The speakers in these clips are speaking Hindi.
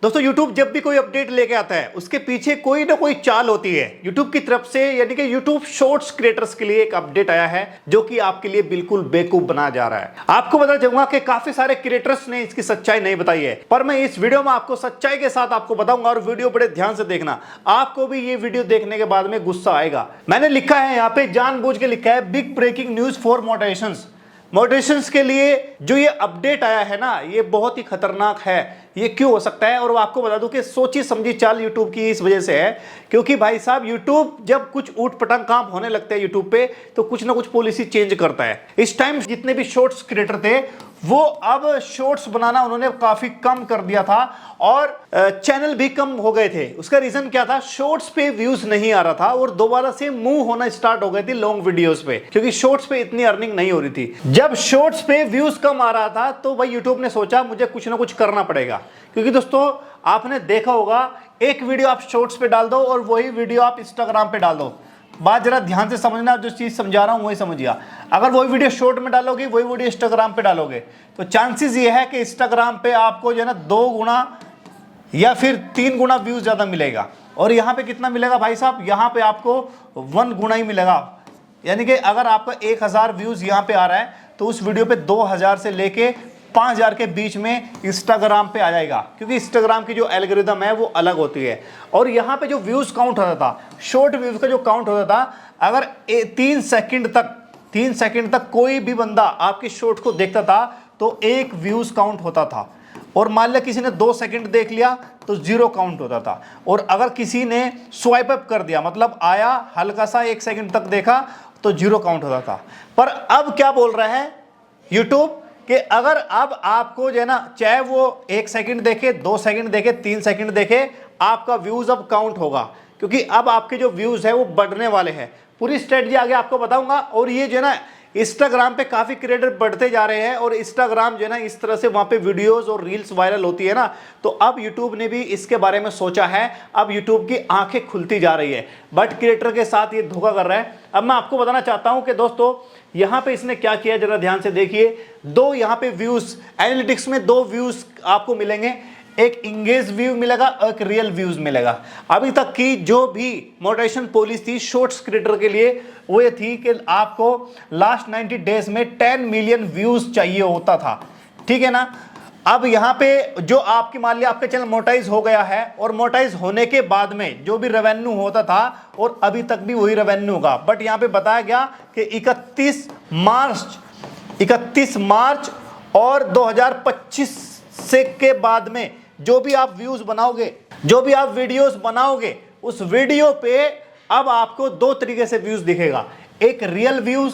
दोस्तों YouTube जब भी कोई अपडेट लेके आता है उसके पीछे कोई ना कोई चाल होती है YouTube की तरफ से, यानी कि YouTube शॉर्ट्स क्रिएटर्स के लिए एक अपडेट आया है जो कि आपके लिए बिल्कुल बेवकूफ बना जा रहा है। आपको बता चाहूंगा कि काफी सारे क्रिएटर्स ने इसकी सच्चाई नहीं बताई है, पर मैं इस वीडियो में आपको सच्चाई के साथ आपको बताऊंगा और वीडियो बड़े ध्यान से देखना। आपको भी ये वीडियो देखने के बाद में गुस्सा आएगा। मैंने लिखा है यहाँ पे, जानबूझ के लिखा है, big breaking news for motivations के लिए जो ये अपडेट आया है ना, ये बहुत ही खतरनाक है। ये क्यों हो सकता है, और वो आपको बता दूं कि सोची समझी चाल यूट्यूब की इस वजह से है क्योंकि भाई साहब यूट्यूब जब कुछ ऊट पटांग काम होने लगते हैं यूट्यूब पे तो कुछ ना कुछ पॉलिसी चेंज करता है। इस टाइम जितने भी शॉर्ट्स क्रिएटर थे वो अब शॉर्ट्स बनाना उन्होंने काफी कम कर दिया था और चैनल भी कम हो गए थे। उसका रीजन क्या था, शॉर्ट्स पे व्यूज नहीं आ रहा था और दोबारा से मूव होना स्टार्ट हो गए थे लॉन्ग वीडियोस पे, क्योंकि शॉर्ट्स पे इतनी अर्निंग नहीं हो रही थी। जब शॉर्ट्स पे व्यूज कम आ रहा था तो भाई यूट्यूब ने सोचा मुझे कुछ ना कुछ करना पड़ेगा, क्योंकि दोस्तों आपने देखा होगा एक वीडियो आप शॉर्ट्स पे डाल दो और वही वीडियो आप इंस्टाग्राम पे डाल दो। बात जरा ध्यान से समझना, जो चीज समझा रहा हूं वही समझिए। अगर वही वीडियो शॉर्ट में डालोगे, वही वीडियो इंस्टाग्राम पे डालोगे तो चांसेस ये है कि इंस्टाग्राम पे आपको जो है ना 2 गुना या फिर 3 गुना व्यूज ज्यादा मिलेगा, और यहाँ पे कितना मिलेगा भाई साहब, यहाँ पे आपको 1 गुना ही मिलेगा। यानी कि अगर आपका 1000 व्यूज यहाँ पे आ रहा है तो उस वीडियो पे 2000 से लेके 5000 के बीच में इंस्टाग्राम पे आ जाएगा, क्योंकि इंस्टाग्राम की जो एल्गोरिदम है वो अलग होती है। और यहाँ पे जो व्यूज काउंट होता था, शॉर्ट व्यूज का जो काउंट होता था, अगर 3 सेकंड तक कोई भी बंदा आपकी शॉर्ट को देखता था तो 1 व्यूज काउंट होता था, और मान लिया किसी ने 2 सेकंड देख लिया तो 0 काउंट होता था। और अगर किसी ने स्वाइप अप कर दिया, मतलब आया हल्का सा 1 सेकंड तक देखा तो 0 काउंट होता था। पर अब क्या बोल रहा है यूट्यूब कि अगर अब आपको जो है ना, चाहे वो 1 सेकंड देखे, 2 सेकंड देखे, 3 सेकंड देखे, आपका व्यूज अब काउंट होगा, क्योंकि अब आपके जो व्यूज है वो बढ़ने वाले हैं। पूरी स्ट्रेटजी आगे आपको बताऊंगा। और ये जो है ना इंस्टाग्राम पे काफी क्रिएटर बढ़ते जा रहे हैं और इंस्टाग्राम जो है ना इस तरह से वहां पे वीडियोस और रील्स वायरल होती है ना, तो अब यूट्यूब ने भी इसके बारे में सोचा है। अब यूट्यूब की आंखें खुलती जा रही है, बट क्रिएटर के साथ ये धोखा कर रहा है। अब मैं आपको बताना चाहता हूं कि दोस्तों यहां पे इसने क्या किया, जरा ध्यान से देखिए। 2 यहां पे व्यूज, एनालिटिक्स में 2 व्यूज आपको मिलेंगे, एक इंगेज व्यू मिलेगा और एक रियल व्यूज मिलेगा। अभी तक की जो भी मोटिवेशन पॉलिसी थी शॉर्ट्स क्रिएटर के लिए वो ये थी कि आपको लास्ट 90 डेज में 10 मिलियन व्यूज चाहिए होता था, ठीक है ना। अब यहाँ पे जो आपकी मान लिया आपका चैनल मोनेटाइज हो गया है, और मोनेटाइज होने के बाद में जो भी रेवेन्यू होता था और अभी तक भी वही रेवेन्यू होगा, बट यहाँ पे बताया गया कि 31 मार्च और 2025 से के बाद में जो भी आप व्यूज बनाओगे, जो भी आप वीडियोस बनाओगे, उस वीडियो पे अब आपको 2 तरीके से व्यूज दिखेगा। एक रियल व्यूज,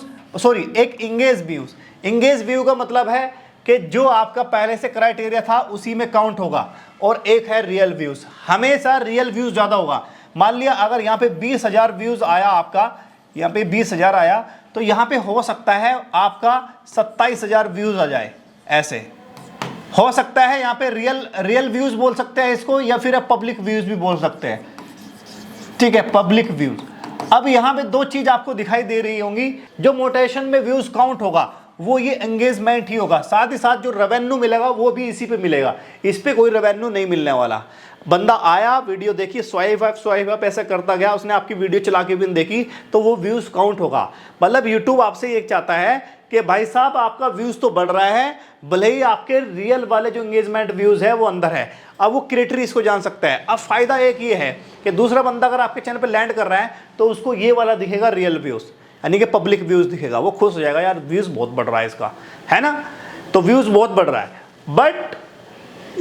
एक इंगेज व्यूज। इंगेज व्यू का मतलब है कि जो आपका पहले से क्राइटेरिया था उसी में काउंट होगा, और एक है रियल व्यूज। हमेशा रियल व्यूज ज्यादा होगा। मान लिया अगर यहाँ पे 20,000 व्यूज आया, आपका यहाँ पे 20,000 आया, तो यहाँ पे हो सकता है आपका 27,000 व्यूज आ जाए, ऐसे हो सकता है। यहाँ पे रियल व्यूज बोल सकते हैं इसको, या फिर आप पब्लिक व्यूज भी बोल सकते हैं, ठीक है, पब्लिक व्यूज। अब यहाँ पे 2 चीज आपको दिखाई दे रही होंगी। जो मोटिवेशन में व्यूज काउंट होगा वो ये एंगेजमेंट ही होगा, साथ ही साथ जो रेवेन्यू मिलेगा वो भी इसी पे मिलेगा। इस पे कोई रेवेन्यू नहीं मिलने वाला। बंदा आया, वीडियो देखी, स्वाइप अप ऐसा करता गया, उसने आपकी वीडियो चला के भी देखी तो वो व्यूज काउंट होगा। मतलब यूट्यूब आपसे ये चाहता है कि भाई साहब आपका व्यूज तो बढ़ रहा है, भले ही आपके रियल वाले जो एंगेजमेंट व्यूज है वो अंदर है। अब वो क्रिएटर इसको जान सकता है। अब फायदा एक ये है कि दूसरा बंदा अगर आपके चैनल पे लैंड कर रहा है तो उसको ये वाला दिखेगा, रियल व्यूज, यानी कि पब्लिक व्यूज दिखेगा। वो खुश हो जाएगा, यार व्यूज बहुत बढ़ रहा है इसका, है ना, तो व्यूज बहुत बढ़ रहा है। बट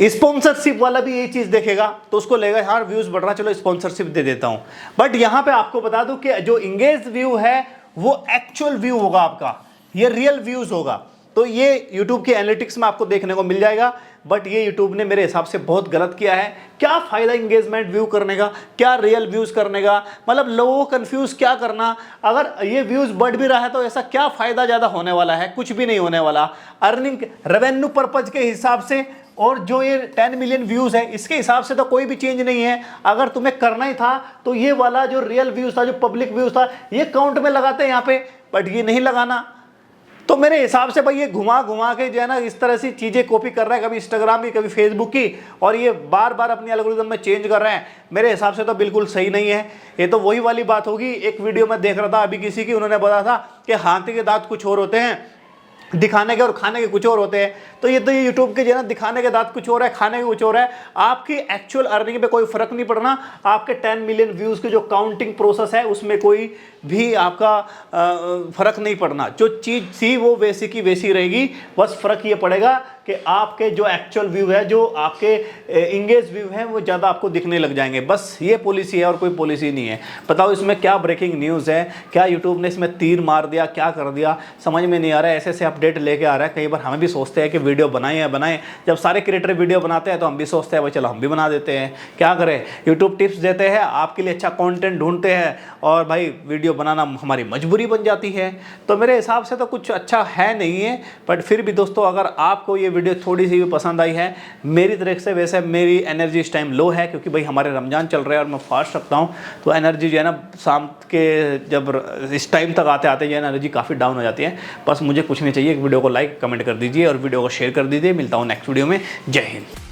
स्पॉन्सरशिप वाला भी यही चीज देखेगा तो उसको लगेगा यार व्यूज बढ़ रहा है, चलो स्पॉन्सरशिप दे देता हूं। बट यहां पे आपको बता दूं कि जो इंगेज व्यू है वो एक्चुअल व्यू होगा आपका, ये रियल व्यूज होगा। तो ये YouTube के एनालिटिक्स में आपको देखने को मिल जाएगा। बट ये YouTube ने मेरे हिसाब से बहुत गलत किया है। क्या फायदा इंगेजमेंट व्यू करने का, क्या रियल व्यूज करने का, मतलब लोगों को कंफ्यूज क्या करना। अगर ये व्यूज बढ़ भी रहा है तो ऐसा क्या फायदा ज्यादा होने वाला है, कुछ भी नहीं होने वाला। अर्निंग रेवेन्यू पर्पज के हिसाब से और जो ये 10 मिलियन व्यूज है इसके हिसाब से तो कोई भी चेंज नहीं है। अगर तुम्हें करना ही था तो ये वाला जो रियल व्यूज था, जो पब्लिक व्यूज था, ये काउंट में लगाते हैं यहाँ पे, बट ये नहीं लगाना। तो मेरे हिसाब से भाई ये घुमा घुमा के जो है ना इस तरह से चीज़ें कॉपी कर रहा है, कभी इंस्टाग्राम की कभी फेसबुक की, और ये बार बार अपनी एल्गोरिदम में चेंज कर रहे हैं। मेरे हिसाब से तो बिल्कुल सही नहीं है। ये तो वही वाली बात होगी, एक वीडियो में देख रहा था अभी किसी की, उन्होंने बताया था कि हाथी के दांत कुछ और होते हैं, दिखाने के और खाने के कुछ और होते हैं। तो ये यूट्यूब के जो है ना दिखाने के दांत कुछ और है, खाने के कुछ और है। आपकी एक्चुअल अर्निंग पे कोई फर्क नहीं पड़ना। आपके 10 मिलियन व्यूज़ की जो काउंटिंग प्रोसेस है उसमें कोई भी आपका फर्क नहीं पड़ना। जो चीज़ थी वो वैसी की वैसी रहेगी। बस फर्क ये पड़ेगा कि आपके जो एक्चुअल व्यू है, जो आपके इंगेज व्यू है, वो ज़्यादा आपको दिखने लग जाएंगे। बस ये पॉलिसी है और कोई पॉलिसी नहीं है। बताओ इसमें क्या ब्रेकिंग न्यूज़ है, क्या यूट्यूब ने इसमें तीर मार दिया, क्या कर दिया, समझ में नहीं आ रहा है। ऐसे ऐसे अपडेट लेके आ रहा है। कई बार हमें भी सोचते हैं कि वीडियो बनाएं। जब सारे क्रिएटर वीडियो बनाते हैं तो हम भी सोचते हैं भाई चलो हम भी बना देते हैं। क्या करें, यूट्यूब टिप्स देते हैं, आपके लिए अच्छा कंटेंट ढूंढते हैं, और भाई वीडियो बनाना हमारी मजबूरी बन जाती है। तो मेरे हिसाब से तो कुछ अच्छा है नहीं है। बट फिर भी दोस्तों, अगर आपको ये वीडियो थोड़ी सी भी पसंद आई है मेरी तरफ से, वैसे मेरी एनर्जी इस टाइम लो है क्योंकि भाई हमारे रमज़ान चल रहे हैं और मैं फास्ट रखता हूँ, तो एनर्जी जो है ना शाम के जब इस टाइम तक आते आते जो है एनर्जी काफ़ी डाउन हो जाती है। बस मुझे कुछ नहीं चाहिए, वीडियो को लाइक कमेंट कर दीजिए और वीडियो को शेयर कर दीजिए। मिलता हूँ नेक्स्ट वीडियो में। जय हिंद।